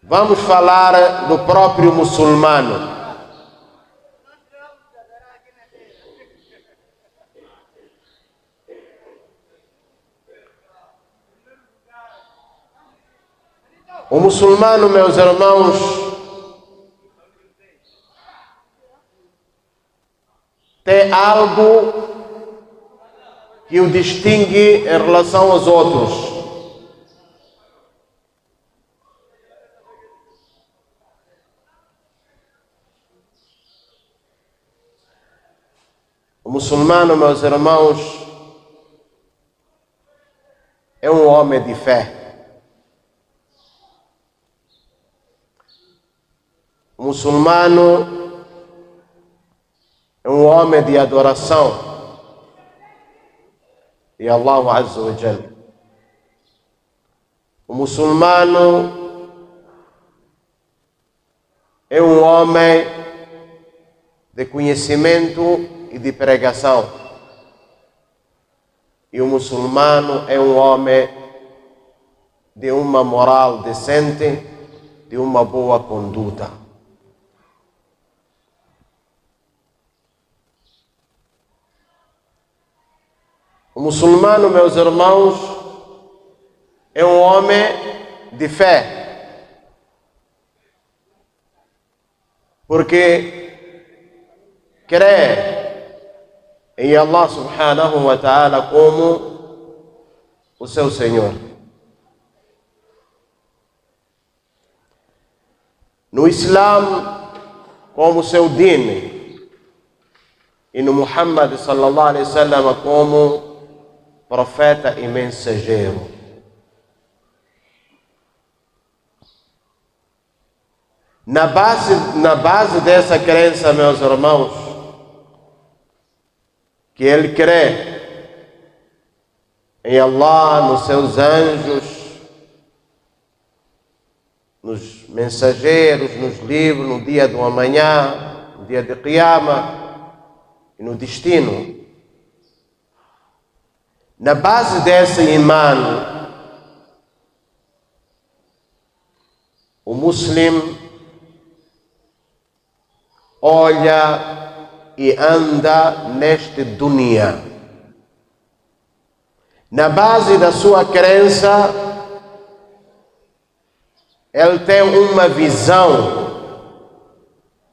Vamos falar do próprio muçulmano. O muçulmano, meus irmãos, tem algo que o distingue em relação aos outros. O muçulmano, meus irmãos, é um homem de fé. O muçulmano é um homem de adoração de Allah Azza wa Jal. O muçulmano é um homem de conhecimento e de pregação. E o muçulmano é um homem de uma moral decente, de uma boa conduta. O muçulmano, meus irmãos, é um homem de fé, porque crê em Allah subhanahu wa ta'ala como o seu Senhor. No Islã, como seu din, e no Muhammad sallallahu alaihi wasallam como profeta e mensageiro. Na base dessa crença, meus irmãos, que ele crê em Allah, nos seus anjos, nos mensageiros, nos livros, no dia do amanhã, no dia de Qiyamah e no destino. Na base desse imã, o muçulmano olha e anda neste dunya. Na base da sua crença, ele tem uma visão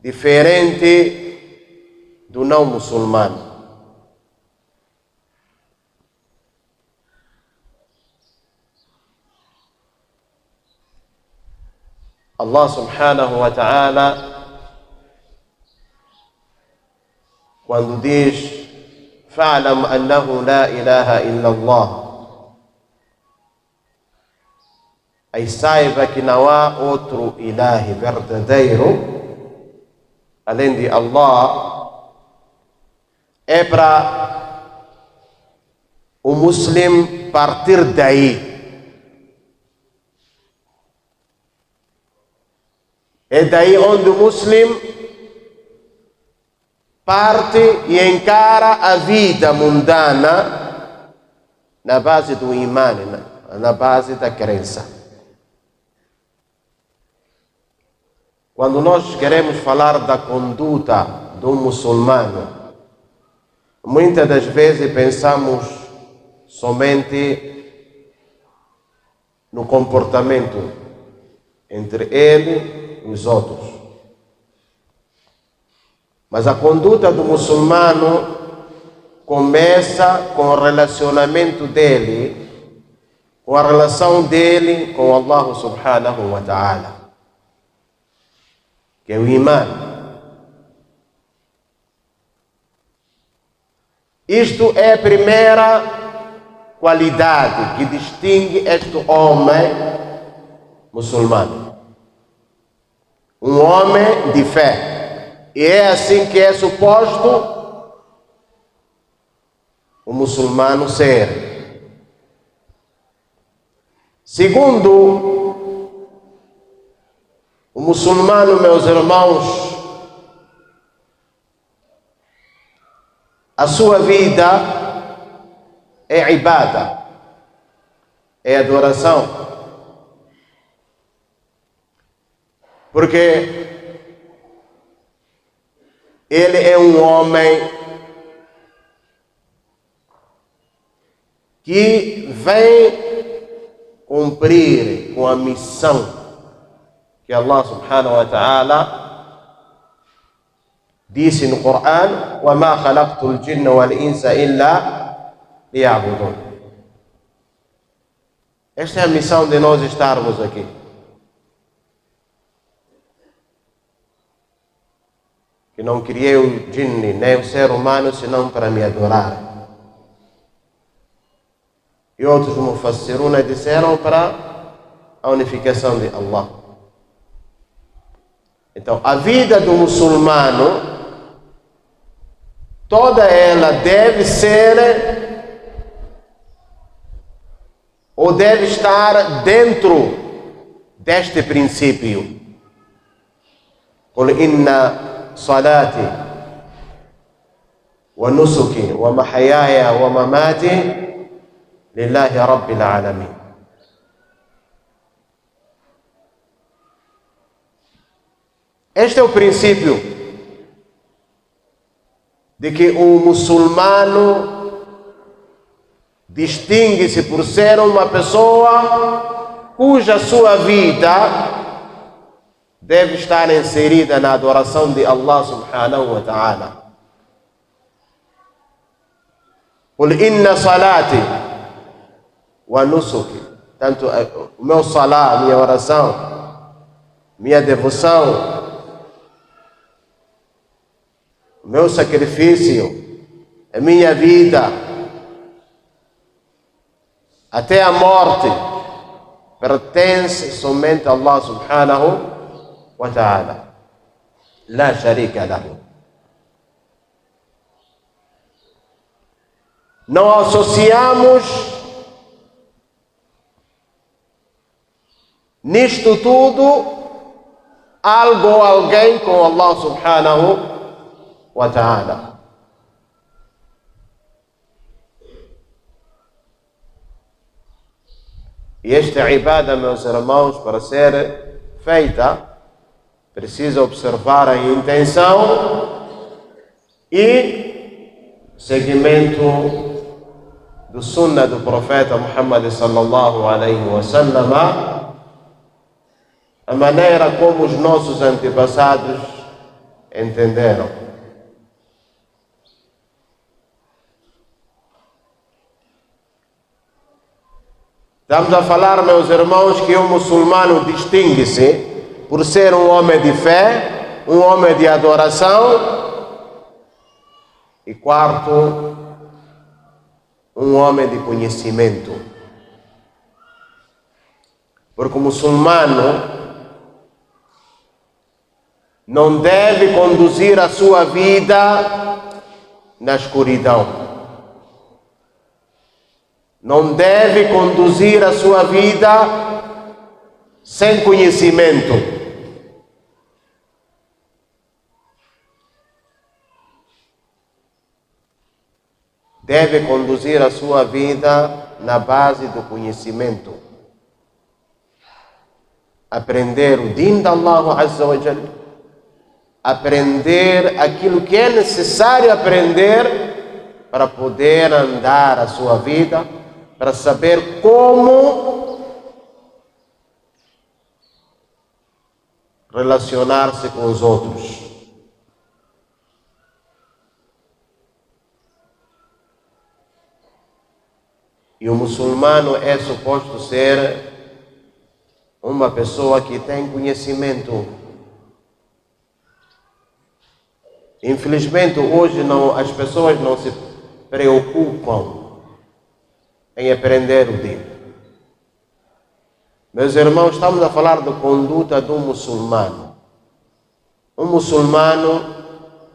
diferente do não muçulmano. Allah subhanahu wa ta'ala, quando diz fa'lam annahu la ilaha illa Allah, aí saiba que não há outro ilahi verdadeiro além de Allah, é para o muçulmano partir daí. É daí onde o muçulmano parte e encara a vida mundana na base do imã, na base da crença. Quando nós queremos falar da conduta do muçulmano, muitas das vezes pensamos somente no comportamento entre ele e os outros. Mas a conduta do muçulmano começa com o relacionamento dele, com a relação dele com Allah subhanahu wa ta'ala, que é o imã. Isto é a primeira qualidade que distingue este homem muçulmano. Um homem de fé. E é assim que é suposto o muçulmano ser. Segundo, o muçulmano, meus irmãos, a sua vida é ibada, é adoração. porque ele é um homem que vem cumprir com a missão que Allah subhanahu wa ta'ala disse no Corão: وَمَا خَلَقْتُ الْجِنَّ وَالْإِنسَ إِلَّا لِيَعْبُدُونَ. Esta é a missão de nós estarmos aqui. Que não criei o jinni nem o ser humano senão para me adorar. E outros mufassiruna disseram para a unificação de Allah. Então, a vida do muçulmano, toda ela deve ser ou deve estar dentro deste princípio. قل إن صلاتي ونسكي ومحياي ومماتي لله رب العالمين. Este é o princípio de que o muçulmano distingue-se por ser uma pessoa cuja sua vida deve estar inserida na adoração de Allah subhanahu wa ta'ala. قل إن صلاتي ونسكي, tanto o meu salá, minha oração, minha devoção, o meu sacrifício, a minha vida, até a morte, pertence somente a Allah subhanahu wa ta'ala. La sharika lahu. Não associamos nisto tudo algo ou alguém com Allah subhanahu wa ta'ala. E esta ibada, meus irmãos, para ser feita, precisa observar a intenção e seguimento do sunnah do profeta Muhammad sallallahu alaihi wa sallam, a maneira como os nossos antepassados entenderam. Estamos a falar, meus irmãos, que o muçulmano distingue-se por ser um homem de fé, um homem de adoração e, quarto, um homem de conhecimento. Porque o muçulmano não deve conduzir a sua vida na escuridão. Não deve conduzir a sua vida sem conhecimento. Deve conduzir a sua vida na base do conhecimento. Aprender o din de Allah Azza wa Jalla. Aprender aquilo que é necessário aprender para poder andar a sua vida, para saber como relacionar-se com os outros. E o muçulmano é suposto ser uma pessoa que tem conhecimento. Infelizmente, hoje as pessoas não se preocupam em aprender o din. Meus irmãos, estamos a falar da conduta do muçulmano. Um muçulmano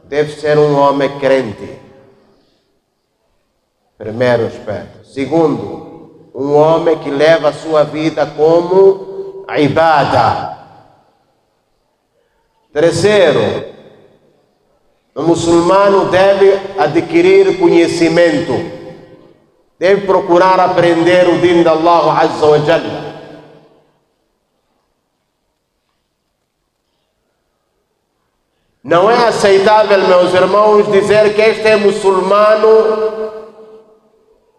deve ser um homem crente. Primeiro aspecto. Segundo, um homem que leva a sua vida como ibada. Terceiro, o muçulmano deve adquirir conhecimento. Deve procurar aprender o din de Allah Azza wa Jalla. Não é aceitável, meus irmãos, dizer que este é muçulmano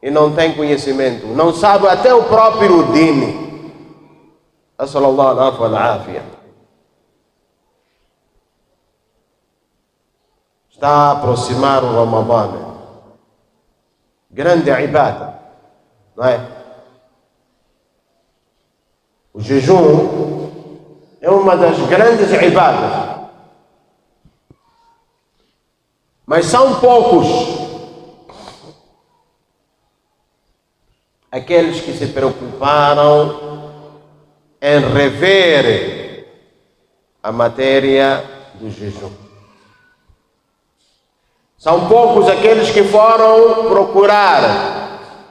e não tem conhecimento, não sabe até o próprio dini. Assallallahu alaihi. Está a aproximar o Ramadã, grande ibada, não é? O jejum é uma das grandes ibadas, mas são poucos aqueles que se preocuparam em rever a matéria do jejum. São poucos aqueles que foram procurar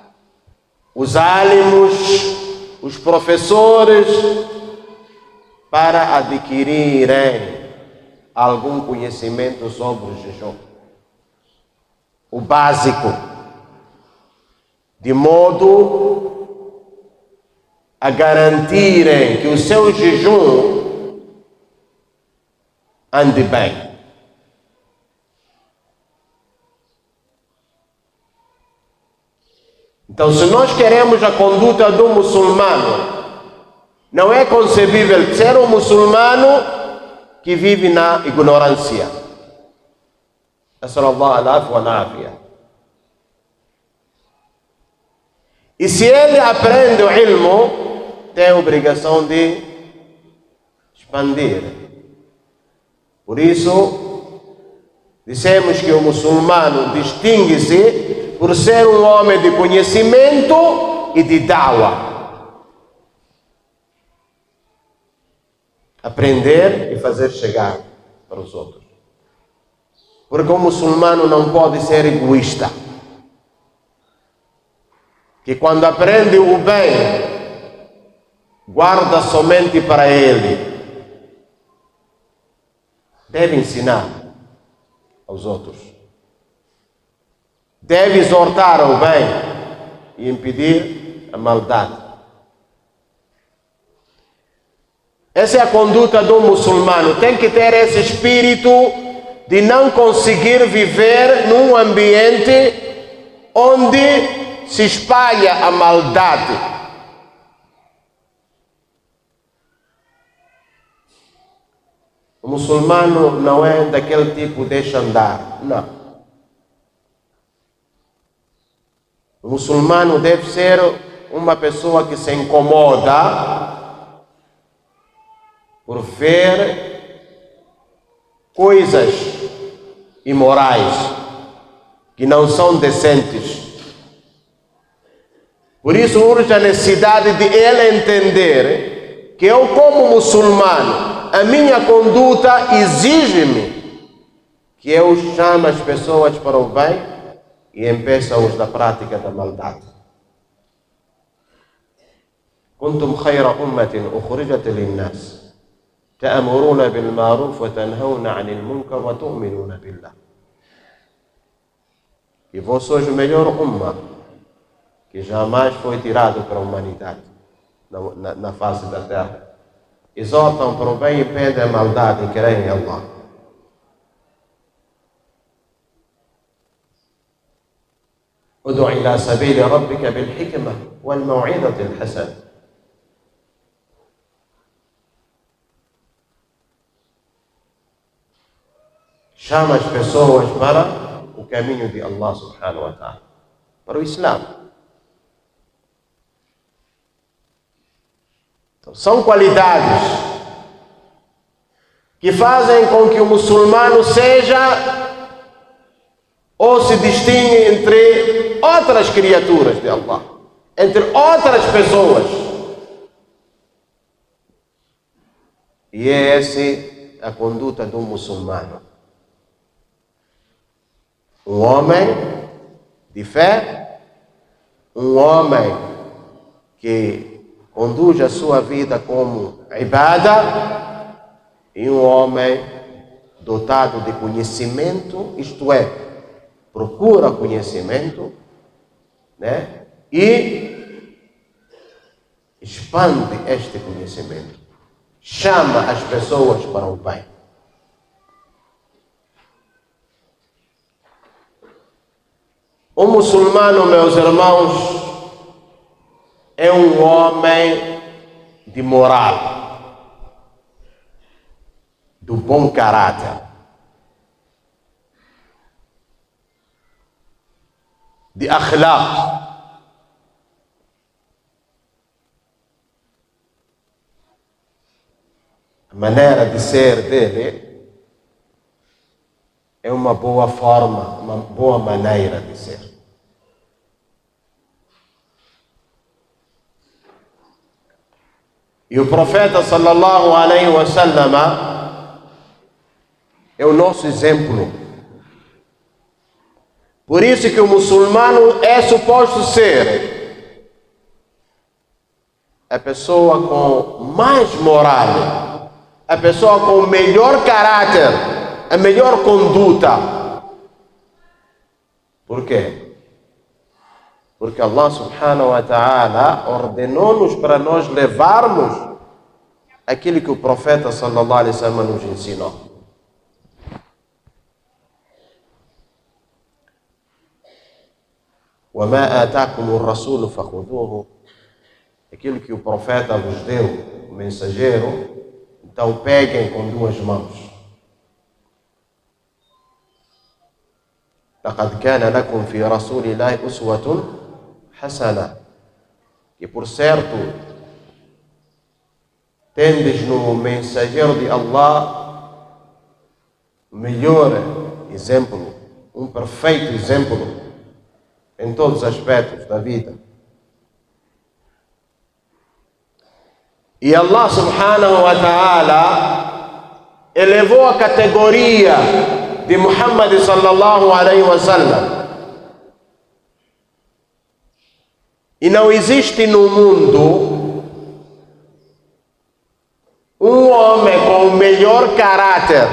os álimos, os professores, para adquirirem algum conhecimento sobre o jejum. O básico, de modo a garantirem que o seu jejum ande bem. Então, se nós queremos a conduta do muçulmano, não é concebível ser um muçulmano que vive na ignorância. Assallallahu alaihi. E se ele aprende o ilmo, tem a obrigação de expandir. Por isso, dissemos que o muçulmano distingue-se por ser um homem de conhecimento e de da'wah. Aprender e fazer chegar para os outros. Porque o muçulmano não pode ser egoísta, que quando aprende o bem, guarda somente para ele. Deve ensinar aos outros. Deve exortar ao bem e impedir a maldade. Essa é a conduta do muçulmano. Tem que ter esse espírito de não conseguir viver num ambiente onde se espalha a maldade. O muçulmano não é daquele tipo deixa andar, não. O muçulmano deve ser uma pessoa que se incomoda por ver coisas imorais que não são decentes. Por isso urge a necessidade de ele entender que eu, como muçulmano, a minha conduta exige-me que eu chame as pessoas para o bem e impeça-os da prática da maldade. Kuntum khayra ummatin ukhrijat lin-nas ta'muruna bil ma'ruf wa tanhauna 'anil munkar wa tu'minuna billah. E vós sois o melhor umma que jamais foi tirado para a humanidade na face da terra. Exortam para o bem e impedem a maldade e creem em Allah. ادع إلى سبيل ربك بالحكمة والموعظة الحسنة. Chama as pessoas para o caminho de Allah subhanahu wa ta'ala, para o Islã. Então, são qualidades que fazem com que o muçulmano seja ou se distingue entre outras criaturas de Allah, entre outras pessoas. E é essa a conduta do muçulmano. Um homem de fé, um homem que conduz a sua vida como ibada, e um homem dotado de conhecimento, isto é, procura conhecimento, né? E expande este conhecimento, chama as pessoas para o bem. O muçulmano, meus irmãos, é um homem de moral, do bom caráter, de akhlaq. A maneira de ser dele é uma boa forma, uma boa maneira de ser. E o profeta sallallahu alaihi wasallam é o nosso exemplo. Por isso que o muçulmano é suposto ser a pessoa com mais moral, a pessoa com o melhor caráter, a melhor conduta. Por quê? Porque Allah subhanahu wa ta'ala ordenou-nos para nós levarmos aquilo que o profeta sallallahu alaihi wasallam nos ensinou. وَمَا آتَاكُمُ الرَّسُولُ فَخُذُوهُ. Aquilo que o profeta vos deu, o mensageiro, então peguem com duas mãos. لَقَدْ كَانَ لَكُمْ فِي رَسُولِ اللَّهِ أُسْوَةٌ حَسَنَةٌ. E por certo, tendes no mensageiro de Allah o melhor exemplo, um perfeito exemplo em todos os aspectos da vida. E Allah subhanahu wa ta'ala elevou a categoria de Muhammad sallallahu alaihi wasallam. E não existe no mundo um homem com o melhor caráter.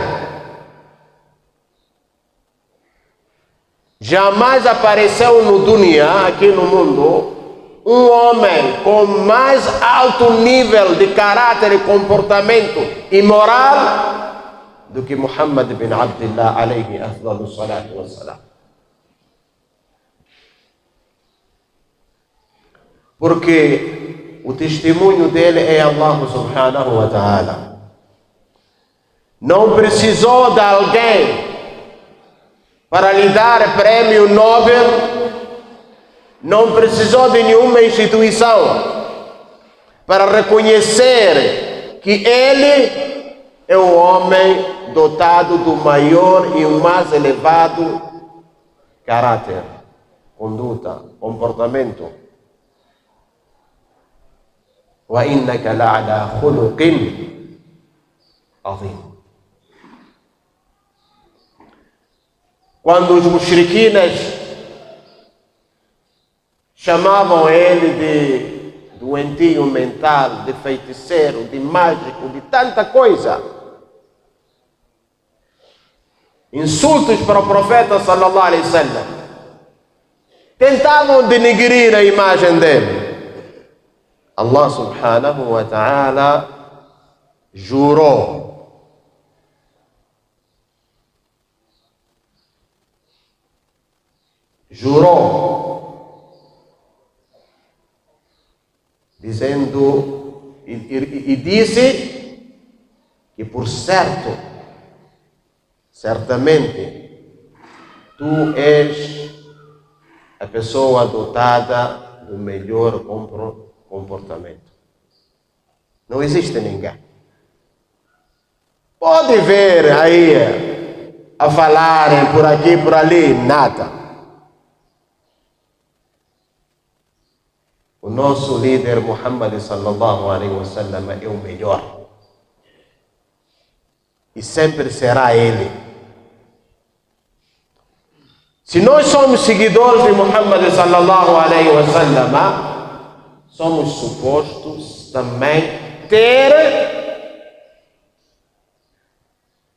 Jamais apareceu no dunya, aqui no mundo, um homem com mais alto nível de caráter e comportamento e moral do que Muhammad bin Abdullah alayhi afdalu salatu wassalam. Porque o testemunho dele é Allah subhanahu wa ta'ala. Não precisou de alguém para lhe dar prêmio Nobel, não precisou de nenhuma instituição para reconhecer que ele é o homem dotado do maior e o mais elevado caráter, conduta, comportamento. وَإِنَّكَ لَعَلَى خُلُقٍ عَظِيمٍ. Quando os mushriquines chamavam ele de doentio mental, de feiticeiro, de mágico, de tanta coisa, insultos para o profeta sallallahu alaihi wasallam, tentavam denegrir a imagem dele. Allah subhanahu wa ta'ala jurou dizendo e disse que por certo, certamente tu és a pessoa dotada do melhor comportamento. Não existe ninguém. Pode ver aí a falarem por aqui, por ali, nada. O nosso líder Muhammad sallallahu alaihi wasallam é o melhor. E sempre será ele. Se nós somos seguidores de Muhammad sallallahu alaihi wasallam, somos supostos também ter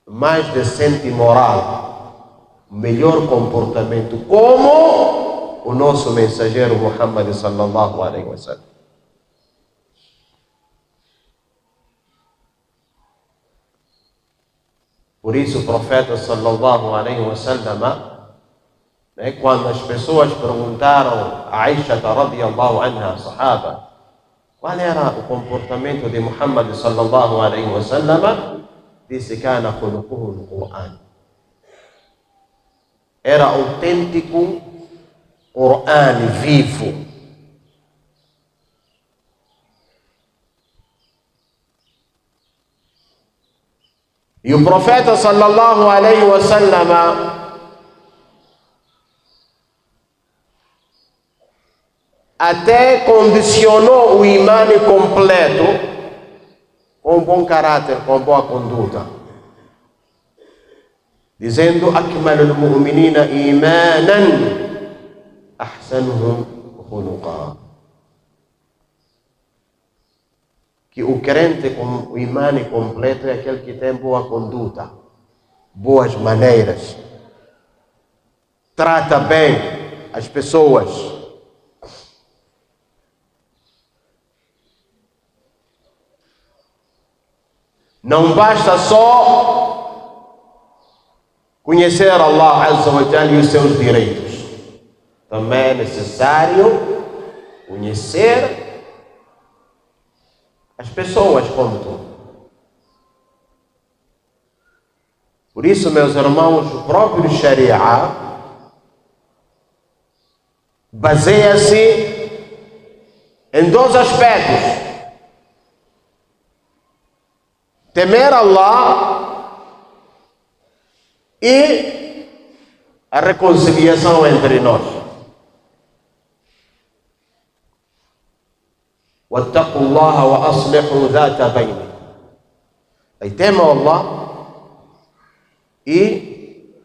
mais decente moral, melhor comportamento, como o nosso mensageiro Muhammad sallallahu alaihi wasallam. Por isso o profeta sallallahu alaihi wasallam Quando as pessoas perguntaram a Aisha radiyallahu anha, sahaba, qual era o comportamento de Muhammad sallallahu alaihi wasallam, disse: kana khuluquhu al-Qur'an. Era autêntico Qur'an vivo. E o profeta sallallahu alaihi wasallam até condicionou o imã completo com bom caráter, com boa conduta, dizendo: akmalul mu'minina imanan ahsanuhum khuluqa. Que o crente com o imã completo é aquele que tem boa conduta, boas maneiras, trata bem as pessoas. Não basta só conhecer Allah Azza wa Jalla e os seus direitos. Também é necessário conhecer as pessoas como tu. Por isso, meus irmãos, o próprio Sharia baseia-se em dois aspectos: temer Allah e a reconciliação entre nós. واتقوا الله وأصلحوا ذات بينكم. Aí temam Allah e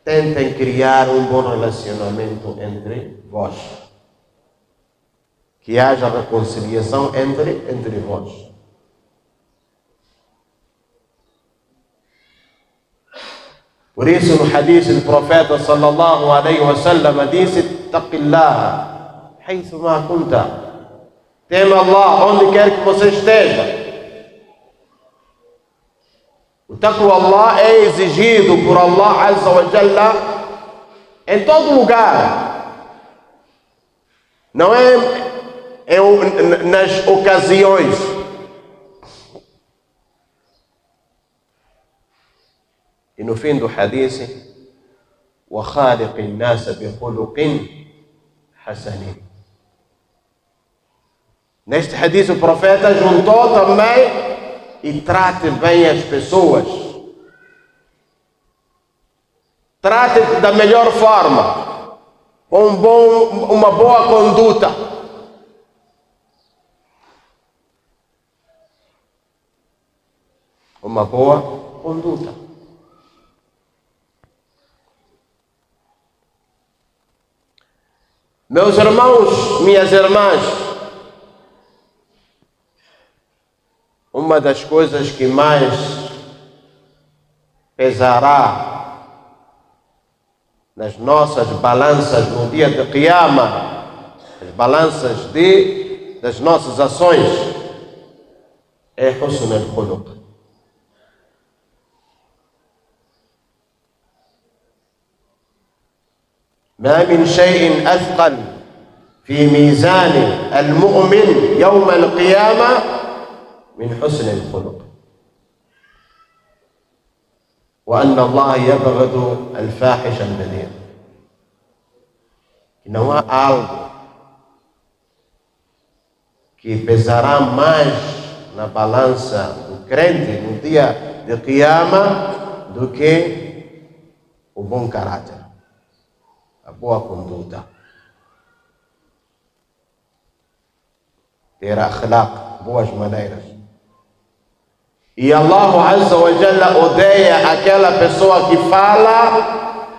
tentem criar um bom relacionamento entre vós. Que haja reconciliação entre vós. Por isso, no hadith do profeta sallallahu alaihi wasallam disse: ittaqillah haythu ma kunta. Tema Allah onde quer que você esteja. O taqwa Allah é exigido por Allah Azza wa Jalla em todo lugar. Não é nas ocasiões. E no fim do hadith: wa khaliqin nas bi khuluqin hasanin. Neste hadith o profeta juntou também: e trate bem as pessoas. Trate da melhor forma, com uma boa conduta. Uma boa conduta. Meus irmãos, minhas irmãs, uma das coisas que mais pesará nas nossas balanças no dia de Qiyamah, as balanças das nossas ações, é husn al-khuluq. ما من شيء أثقل في ميزان المؤمن يوم القيامة من حسن الخلق وأن الله يبغض الفاحش البذيء. Não há algo que pesará mais na balança do crente no dia de Qiyamah do que o bom caráter, a boa conduta, ter akhlaq, boas maneiras. E Allah Azza wa Jalla odeia aquela pessoa que fala,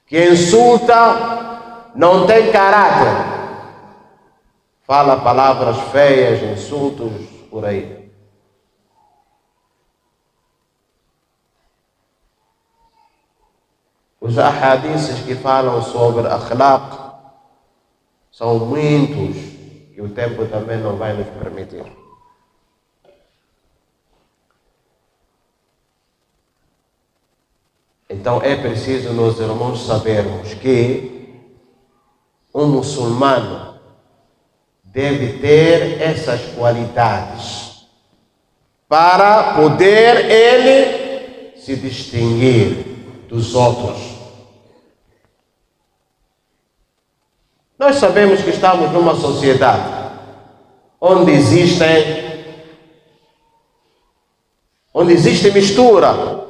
que insulta, não tem caráter, fala palavras feias, insultos por aí. Os ahadíces que falam sobre akhlaq são muitos, que o tempo também não vai nos permitir. Então é preciso, meus irmãos, sabermos que um muçulmano deve ter essas qualidades para poder ele se distinguir dos outros. Nós sabemos que estamos numa sociedade onde existe mistura,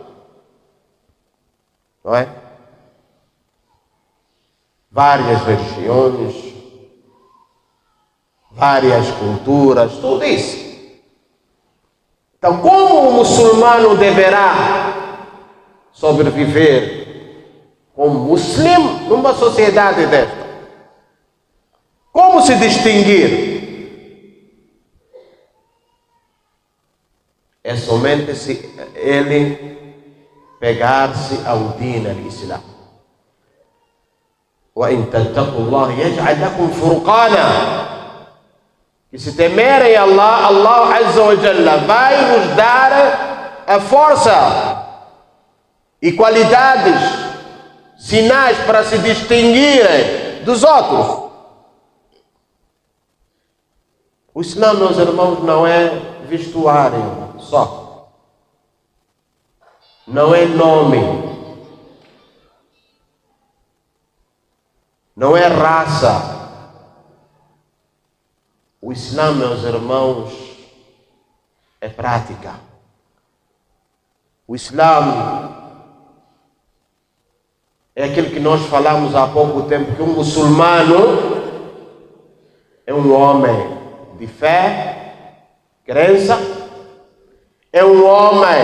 não é? Várias religiões, várias culturas, tudo isso. Então, como o muçulmano deverá sobreviver como muslim numa sociedade desta? Como se distinguir? É somente se ele pegar-se ao din al-Islam. وَإِن تَتَّقُوا اللَّهَ يَجْعَلْ لَكُمْ فُرْقَانًا. Que se temerem Allah, Allah Azza wa Jalla vai nos dar a força e qualidades, sinais para se distinguirem dos outros. O Islã, meus irmãos, não é vestuário só, não é nome, não é raça. O Islã, meus irmãos, é prática. O Islã é aquilo que nós falamos há pouco tempo, que um muçulmano é um homem de fé, crença, é um homem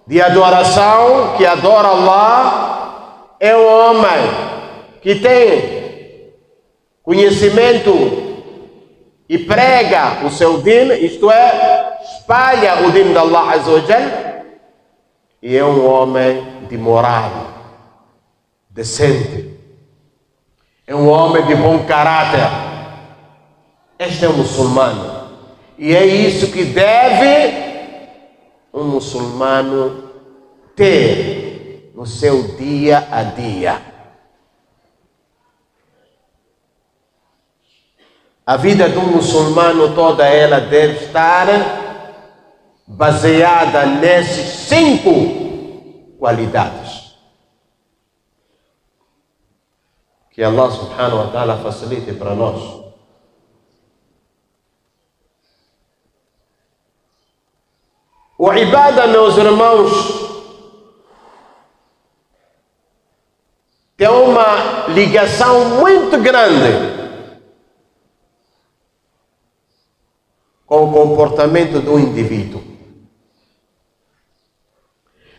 de adoração, que adora Allah, é um homem que tem conhecimento e prega o seu din, isto é, espalha o din de Allah Azza wa Jal, e é um homem de moral, decente, é um homem de bom caráter. Este é um muçulmano, e é isso que deve um muçulmano ter no seu dia a dia. A vida de um muçulmano toda ela deve estar baseada nessas 5 qualidades. Que Allah subhanahu wa ta'ala facilite para nós. O ibada, meus irmãos, tem uma ligação muito grande com o comportamento do indivíduo.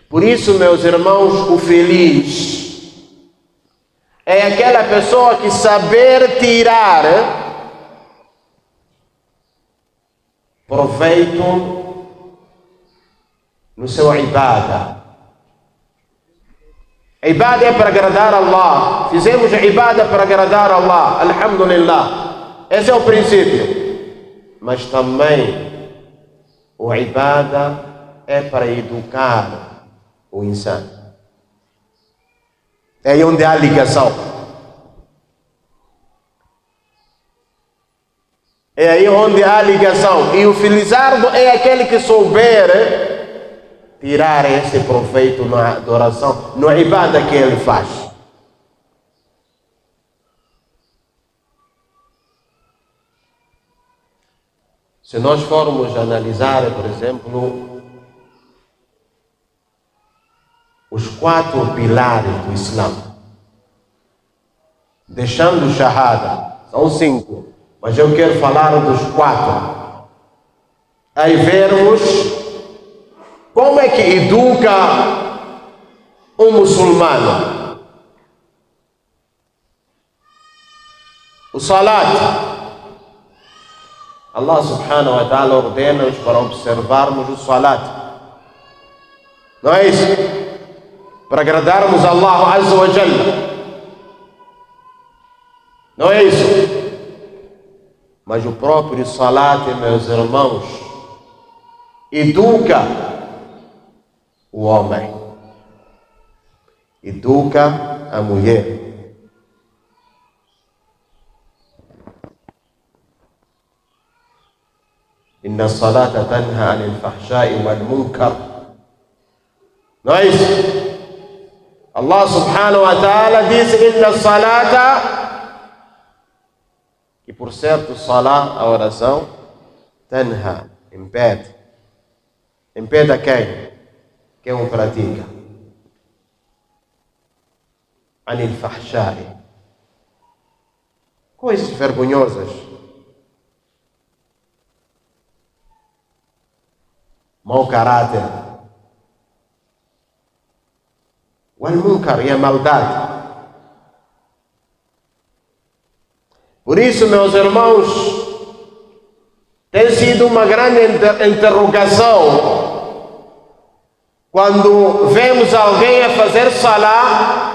Por isso, meus irmãos, o feliz é aquela pessoa que saber tirar proveito no seu ibada. A ibada é para agradar a Allah. Fizemos a ibada para agradar a Allah. Alhamdulillah. Esse é o princípio. Mas também o ibada é para educar o insano. É aí onde há ligação. É aí onde há ligação. E o felizardo é aquele que souber tirar esse proveito na adoração, na ibada que ele faz. Se nós formos analisar, por exemplo, os 4 pilares do Islã, deixando o Shahada, são 5, mas eu quero falar dos 4. Aí vermos como é que educa um muçulmano. O salat. Allah subhanahu wa ta'ala ordena-nos para observarmos o salat. Não é isso? Para agradarmos a Allah Azza wa Jalla. Não é isso? Mas o próprio salat, meus irmãos, educa o homem. educa a mulher. Inna as-salata tanha anil fahsha'i wal munkar. Não é isso? Allah subhanahu wa ta'ala diz: Inna as-salata, e por certo, salah, a oração, tanha, impede. Impede a quem? Quem o pratica. Anil fahsha'i, coisas vergonhosas, mau caráter, wal munkar, e a maldade. Por isso, meus irmãos, tem sido uma grande interrogação quando vemos alguém a fazer salah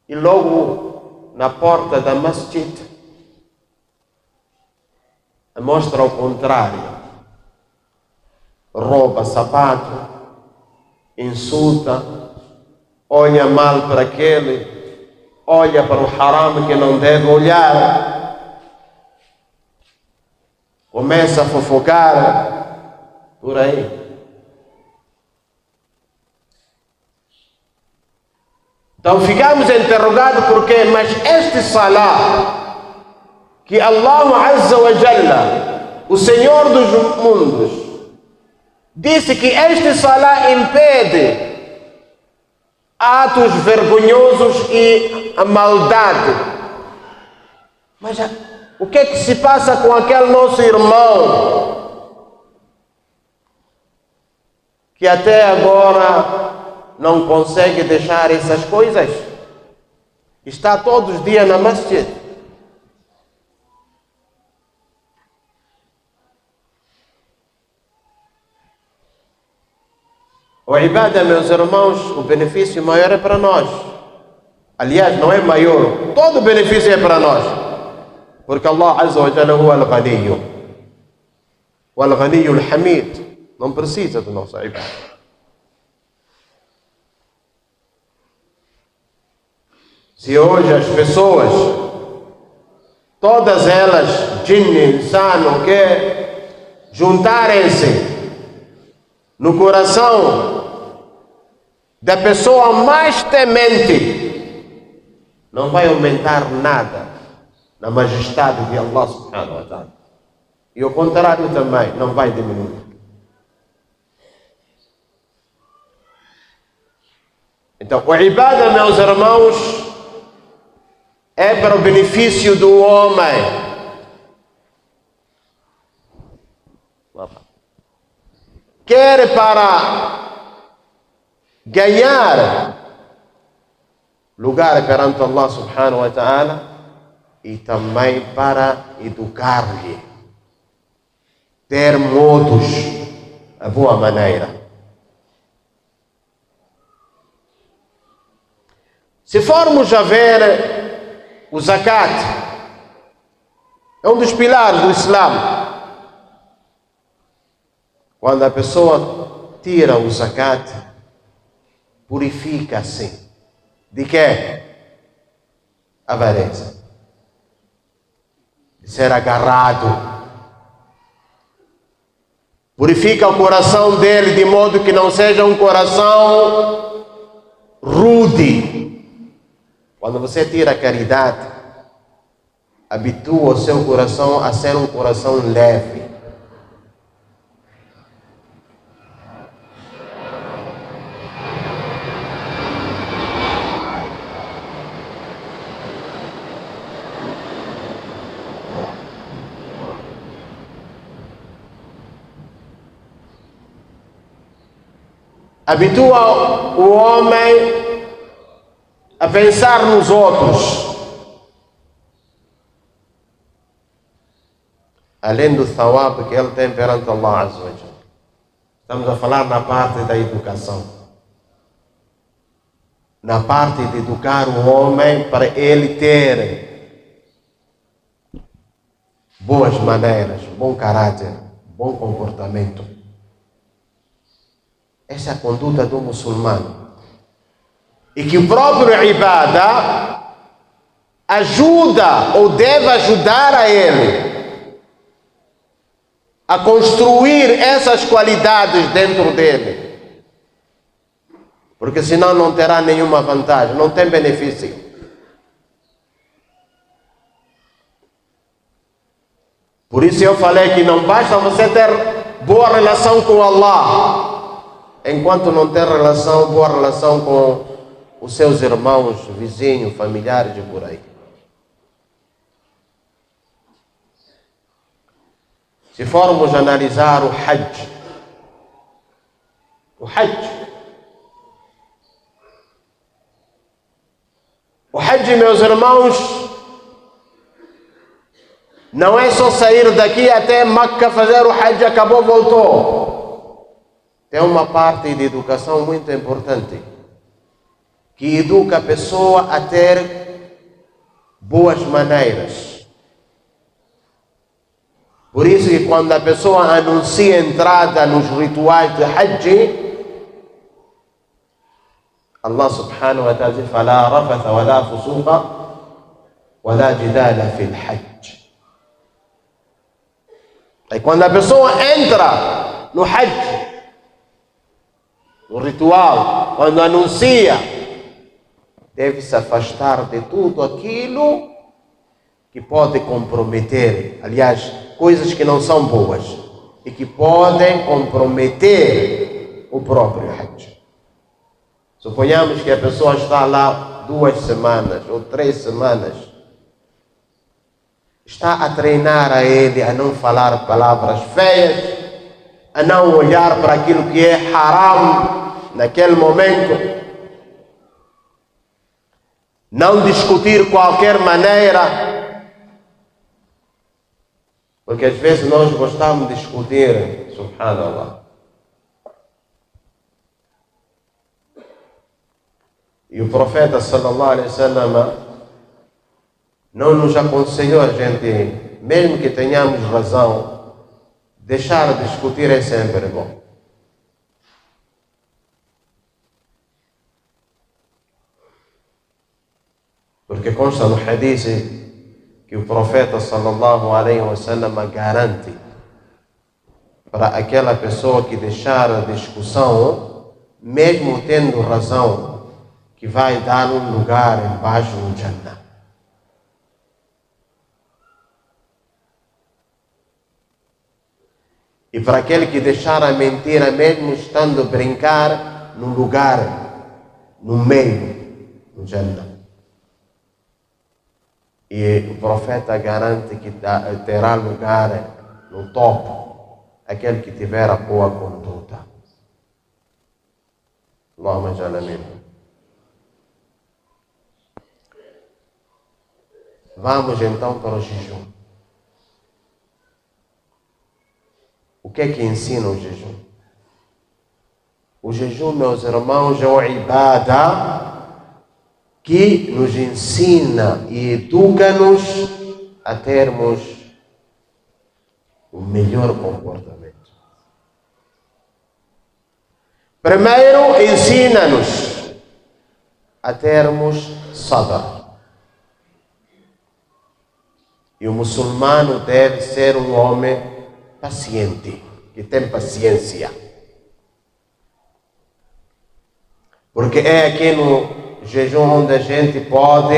e logo na porta da masjid mostra o contrário. Rouba sapato, insulta, olha mal para aquele, olha para o haram que não deve olhar, começa a fofocar por aí. Então ficamos interrogados porque, mas este salah que Allah Azza wa Jalla, o Senhor dos mundos, disse que este salah impede atos vergonhosos e a maldade. Mas o que é que se passa com aquele nosso irmão que até agora não consegue deixar essas coisas? Está todos os dias na masjid. O ibadah, meus irmãos, o benefício maior é para nós. Aliás, não é maior, todo o benefício é para nós. Porque Allah Azza wa Jalla huwa al-Ghaniyu. O al-Ghaniyu al-Hamid não precisa do nosso ibadah. Se hoje as pessoas, todas elas, jinn, insano, que juntarem-se no coração da pessoa mais temente, não vai aumentar nada na majestade de Allah subhanahu wa ta'ala. E o contrário também, não vai diminuir. Então, o ibadah, meus irmãos, é para o benefício do homem. Quer para ganhar lugar perante Allah subhanahu wa ta'ala e também para educar-lhe, ter modos, a boa maneira. Se formos a ver o zakat, é um dos pilares do Islã. Quando a pessoa tira o zakat, purifica-se de quê? Avareza, de ser agarrado. Purifica o coração dele de modo que não seja um coração rude. Quando você tira a caridade, habitua o seu coração a ser um coração leve. Habitua o homem a pensar nos outros, além do thawab que ele tem perante Allah Azza wa Jalla. Estamos a falar na parte da educação, na parte de educar o homem para ele ter boas maneiras, bom caráter, bom comportamento. Essa é a conduta do muçulmano. E que o próprio Ibadah ajuda ou deve ajudar a ele a construir essas qualidades dentro dele. Porque senão não terá nenhuma vantagem, não tem benefício. Por isso eu falei que não basta você ter boa relação com Allah, enquanto não ter boa relação com os seus irmãos, vizinhos, familiares e por aí. Se formos analisar o Hajj, meus irmãos, não é só sair daqui até Meca, fazer o Hajj, acabou, voltou. Tem uma parte de educação muito importante, que educa a pessoa a ter boas maneiras. Por isso que quando a pessoa anuncia a entrada nos rituais de Hajj, Allah subhanahu wa ta'ala diz: فَلَا رَفَثَ وَلَا فُسُوقَ وَلَا جِدَالَ فِي الْحَجِّ. E quando a pessoa entra no Hajj, no ritual, quando anuncia, deve se afastar de tudo aquilo que pode comprometer, aliás, coisas que não são boas e que podem comprometer o próprio Hajj. Suponhamos que a pessoa está lá 2 semanas ou 3 semanas, está a treinar a ele a não falar palavras feias, a não olhar para aquilo que é haram naquele momento, não discutir qualquer maneira. Porque às vezes nós gostamos de discutir, subhanallah. E o profeta sallallahu alaihi wasallam não nos aconselhou a gente, mesmo que tenhamos razão, deixar de discutir é sempre bom. Porque consta no hadith que o profeta sallallahu alaihi wasallam garante para aquela pessoa que deixar a discussão, mesmo tendo razão, que vai dar um lugar embaixo no Jannah. E para aquele que deixar a mentira, mesmo estando a brincar, num lugar, no meio, no Jannah. E o profeta garante que terá lugar no topo, aquele que tiver a boa conduta. Allahumma ja'alna minhum. Vamos então para o jejum. O que é que ensina o jejum? O jejum, meus irmãos, é o Ibadah que nos ensina e educa-nos a termos o melhor comportamento. Primeiro, ensina-nos a termos sabr. E o muçulmano deve ser um homem paciente, que tem paciência. Porque é aqui no jejum onde a gente pode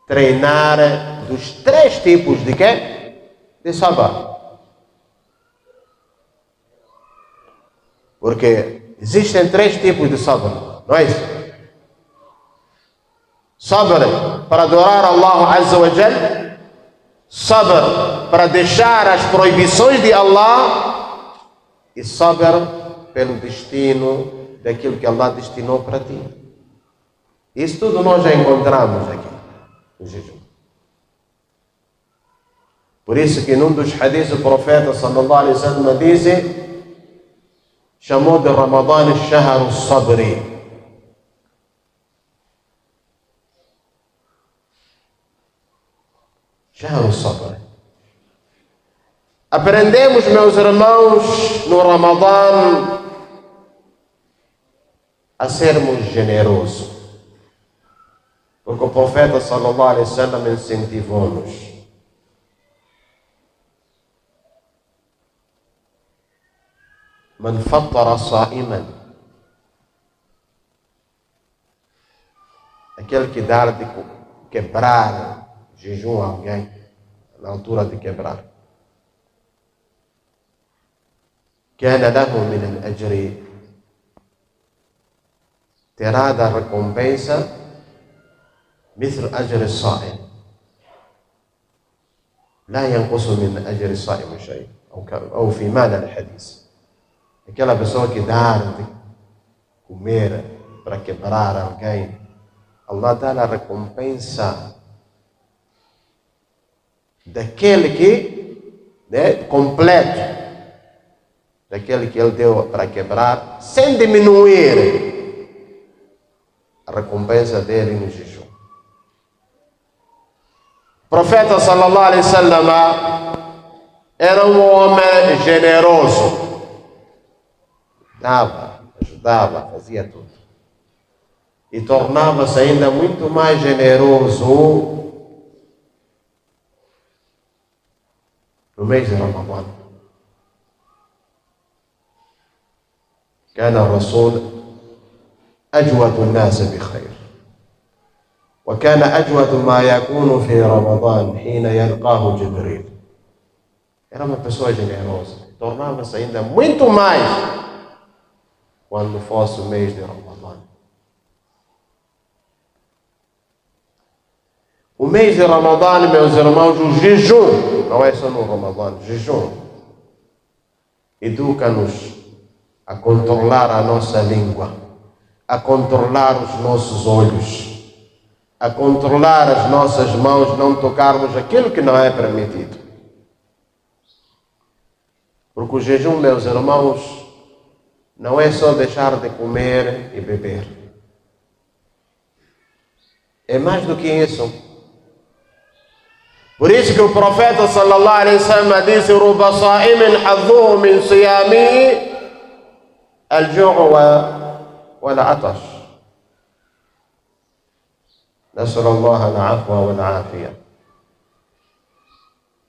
treinar dos 3 tipos de quê? De sabr. Porque existem 3 tipos de sabr, não é isso? Sabr para adorar Allah Azza wa Jal, sabr para deixar as proibições de Allah e sabr pelo destino daquilo que Allah destinou para ti. Isso tudo nós já encontramos aqui no jejum. Por isso que num dos hadiths o profeta sallallahu alaihi wasallam disse, chamou de Ramadã Shahr al-Sabri. Shahr al-Sabr. Aprendemos, meus irmãos, no Ramadã a sermos generosos, porque o profeta sallallahu alaihi wasallam incentivou-nos. Man fattara sa'iman, aquele que dá de quebrar jejum a alguém, na altura de quebrar, kana lahu min al-ajri, terá da recompensa مثل أجر الصائم لا ينقص من أجر الصائم شيء أو في معنى الحديث. Aquela pessoa que dá de comer para quebrar alguém, Allah dá a recompensa daquele que, completo, daquele que ele deu para quebrar, sem diminuir a recompensa dele no jejum. O profeta sallallahu alaihi wasallam era um homem generoso. Dava, ajudava, fazia tudo. E tornava-se ainda muito mais generoso no mês de Ramadã. كان الرسول أجود الناس بخير، وكان أجود ما يكون في رمضان حين يلقاه جبريل. Era uma pessoa generosa, tornava-se ainda muito mais quando fosse o mês de Ramadã. O mês de Ramadã, meus irmãos, o jejum, não é só no Ramadã, jejum, educa-nos a controlar a nossa língua, a controlar os nossos olhos, a controlar as nossas mãos, não tocarmos aquilo que não é permitido. Porque o jejum, meus irmãos, não é só deixar de comer e beber. É mais do que isso. Por isso que o profeta sallallahu alaihi wasallam disse: "Ruba sa'imin hadduhu min siyamihi al-ju' wal-'atash." Nas'alullah al-'afwa wal-'afiyah.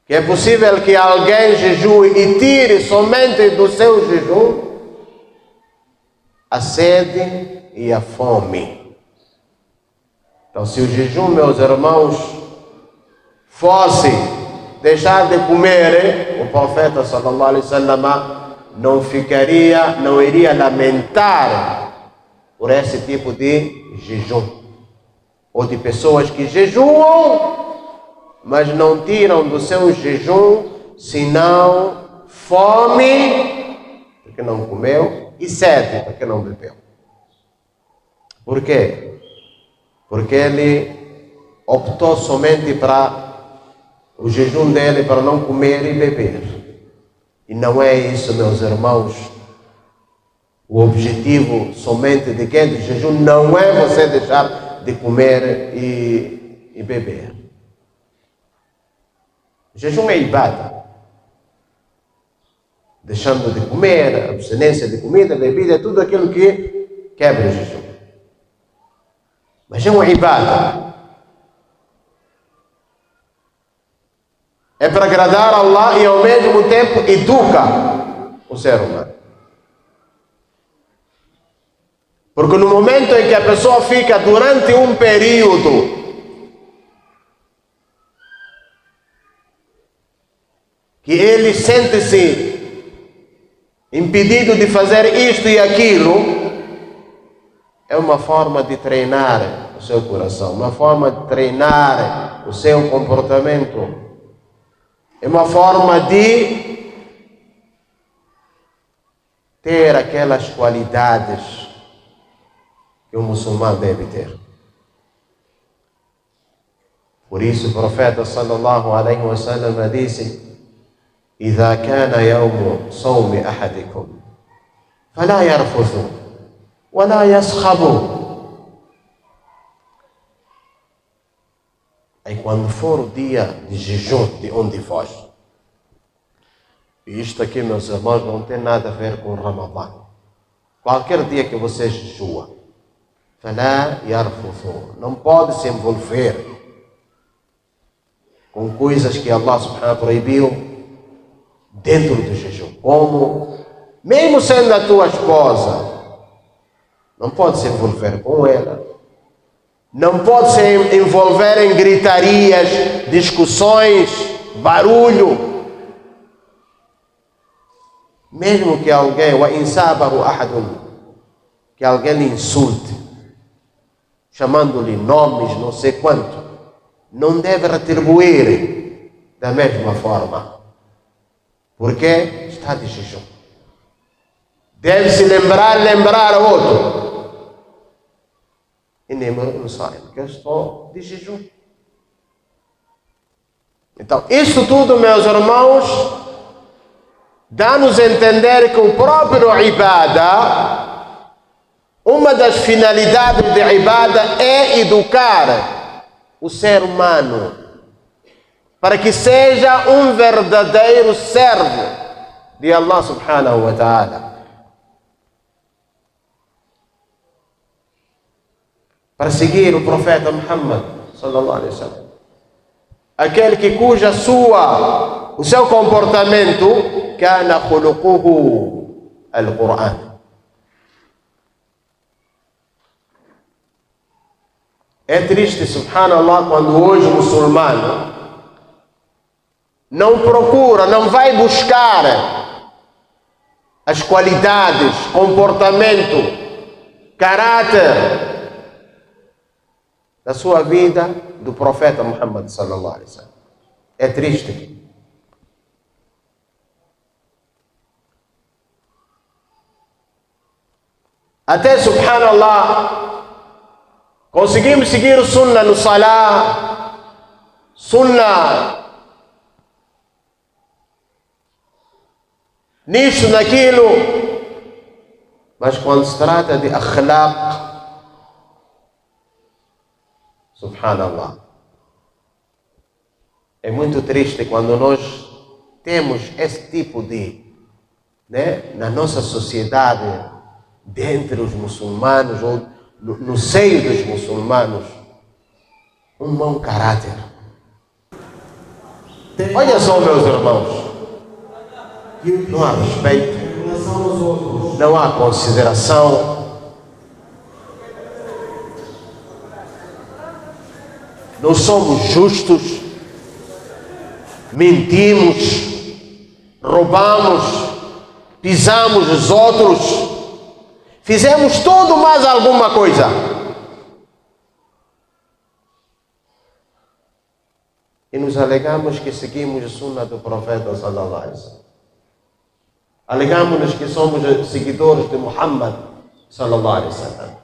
Que é possível que alguém jejue e tire somente do seu jejum a sede e a fome. Então, se o jejum, meus irmãos, fosse deixar de comer, o profeta sallallahu alaihi wasallam não iria lamentar por esse tipo de jejum, ou de pessoas que jejuam, mas não tiram do seu jejum senão fome, porque não comeu, e sede, porque não bebeu. Por quê? Porque ele optou somente para o jejum dele, para não comer e beber. E não é isso, meus irmãos. O objetivo somente de quem? Do jejum não é você deixar de comer e beber. O jejum é ibada. Deixando de comer, abstinência de comida, bebida, tudo aquilo que quebra o jejum. Mas é uma ibada. É para agradar a Allah e ao mesmo tempo educa o ser humano. Porque no momento em que a pessoa fica durante um período que ele sente-se impedido de fazer isto e aquilo, é uma forma de treinar o seu coração, uma forma de treinar o seu comportamento, é uma forma de ter aquelas qualidades que um muçulmano deve ter. Por isso o profeta sallallahu alaihi wasallam disse: إذا كان يوم صوم أحدكم فلا يرفث ولا يصخب. Aí quando for o dia de jejum de um de vós, E isto aqui, meus irmãos, não tem nada a ver com o Ramadã. Qualquer dia que você jejua, falá yarfuthu, não pode se envolver com coisas que Allah subhanahu wa ta'ala proibiu dentro do jejum. Como, mesmo sendo a tua esposa, não pode se envolver com ela. Não pode se envolver em gritarias, discussões, barulho. Mesmo que alguém, que alguém lhe insulte, chamando-lhe nomes, não sei quanto, não deve retribuir da mesma forma, porque está de jejum. Deve se lembrar outro. E nem não sabe, porque eu estou de jejum. Então, isso tudo, meus irmãos, dá-nos a entender que o próprio ibadah, uma das finalidades de ibadah é educar o ser humano para que seja um verdadeiro servo de Allah subhanahu wa ta'ala. Para seguir o profeta Muhammad sallallahu alaihi wasallam, aquele o seu comportamento kana khuluquhu al-Qur'an. É triste, subhanallah, quando hoje o muçulmano não procura, não vai buscar as qualidades, comportamento, caráter da sua vida do profeta Muhammad sallallahu alaihi wasallam. É triste. Até, subhanallah, conseguimos seguir o sunnah no salah, sunnah nisso, naquilo, mas quando se trata de akhlaq, subhanallah, é muito triste quando nós temos esse tipo de, na nossa sociedade, dentre os muçulmanos, ou no seio dos muçulmanos, um mau caráter. Olha só, meus irmãos, não há respeito, não há consideração, não somos justos, mentimos, roubamos, pisamos os outros, fizemos tudo mais alguma coisa. E nos alegamos que seguimos a sunna do profeta sallallahu alaihi wasallam. Alegamos que somos seguidores de Muhammad sallallahu alaihi wasallam.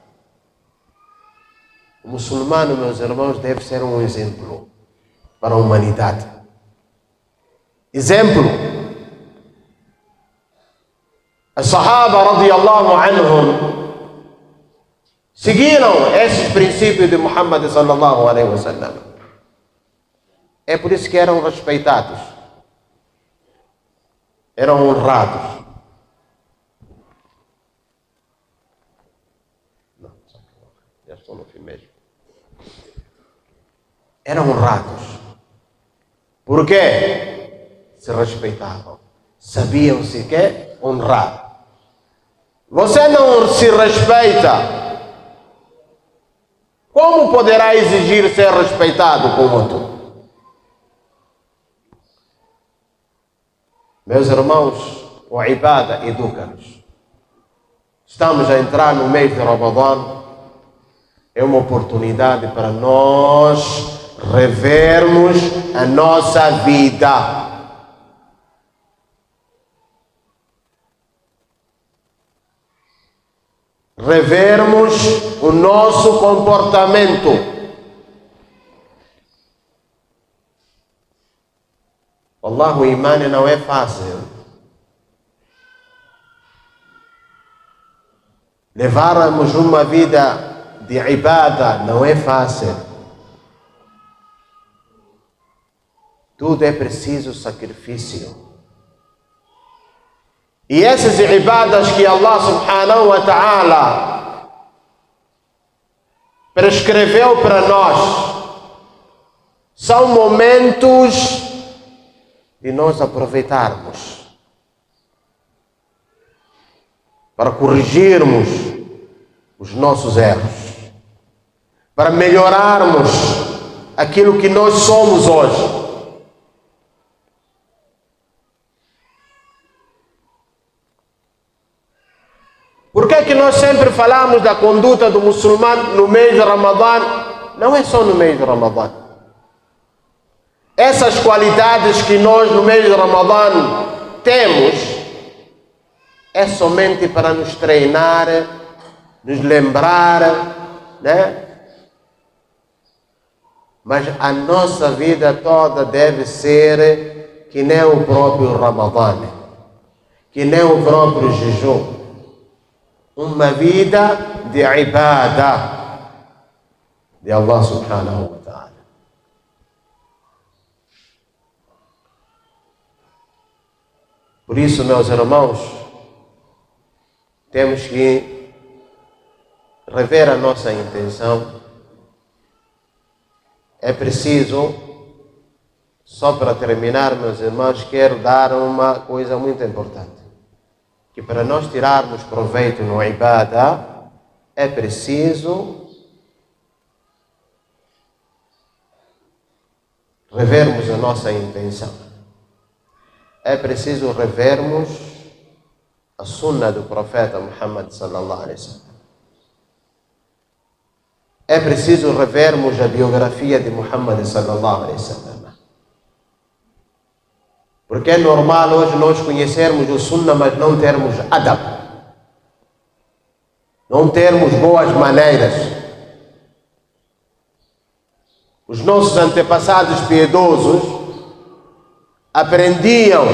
O muçulmano, meus irmãos, deve ser um exemplo para a humanidade. Exemplo. Os Sahaba radiyallahu anhum seguiram esses princípios de Muhammad sallallahu alaihi wasallam. É por isso que eram respeitados, eram honrados. Não, já estou no fim mesmo. Eram honrados. Por quê? Se respeitavam. Sabiam-se que honrar. Você não se respeita, como poderá exigir ser respeitado com outro? Meus irmãos, o ibadah educa-nos. Estamos a entrar no mês de Ramadã. É uma oportunidade para nós revermos a nossa vida. Revermos o nosso comportamento. Allah, o imã não é fácil. Levarmos uma vida de ibadah não é fácil. Tudo é preciso sacrifício. E essas ibadas que Allah subhanahu wa ta'ala prescreveu para nós são momentos de nós aproveitarmos para corrigirmos os nossos erros, para melhorarmos aquilo que nós somos hoje. Por que é que nós sempre falamos da conduta do muçulmano no mês de Ramadã? Não é só no mês de Ramadã. Essas qualidades que nós no mês de Ramadã temos é somente para nos treinar, nos lembrar, né? Mas a nossa vida toda deve ser que nem o próprio Ramadã, que nem o próprio jejum. Uma vida de ibadah de Allah subhanahu wa ta'ala. Por isso, meus irmãos, temos que rever a nossa intenção. É preciso, só para terminar, meus irmãos, quero dar uma coisa muito importante. Que para nós tirarmos proveito no ibadah, é preciso revermos a nossa intenção. É preciso revermos a sunna do profeta Muhammad sallallahu alaihi wasallam. É preciso revermos a biografia de Muhammad sallallahu alaihi wasallam. Porque é normal hoje nós conhecermos o Sunnah, mas não termos adab, não termos boas maneiras. Os nossos antepassados piedosos aprendiam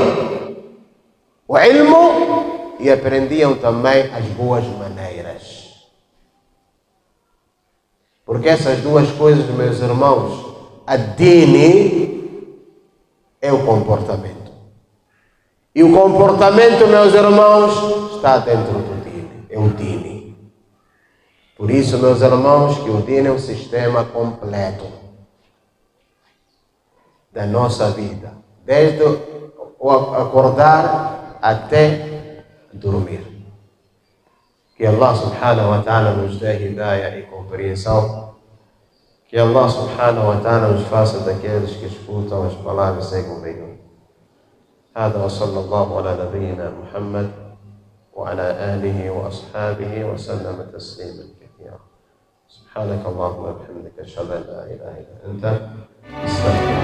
o ilmo e aprendiam também as boas maneiras. Porque essas duas coisas, meus irmãos, a dini é o comportamento. E o comportamento, meus irmãos, está dentro do dini, é o dini. Por isso, meus irmãos, que o dini é um sistema completo da nossa vida, desde o acordar até dormir. Que Allah subhanahu wa ta'ala nos dê hidayah e compreensão. Que Allah subhanahu wa ta'ala nos faça daqueles que escutam as palavras e seguem bem. هذا وصلى الله على نبينا محمد وعلى آله وأصحابه وسلم تسليما كثيرا. سبحانك اللهم وبحمدك أشهد أن لا إله إلا أنت أستغفرك.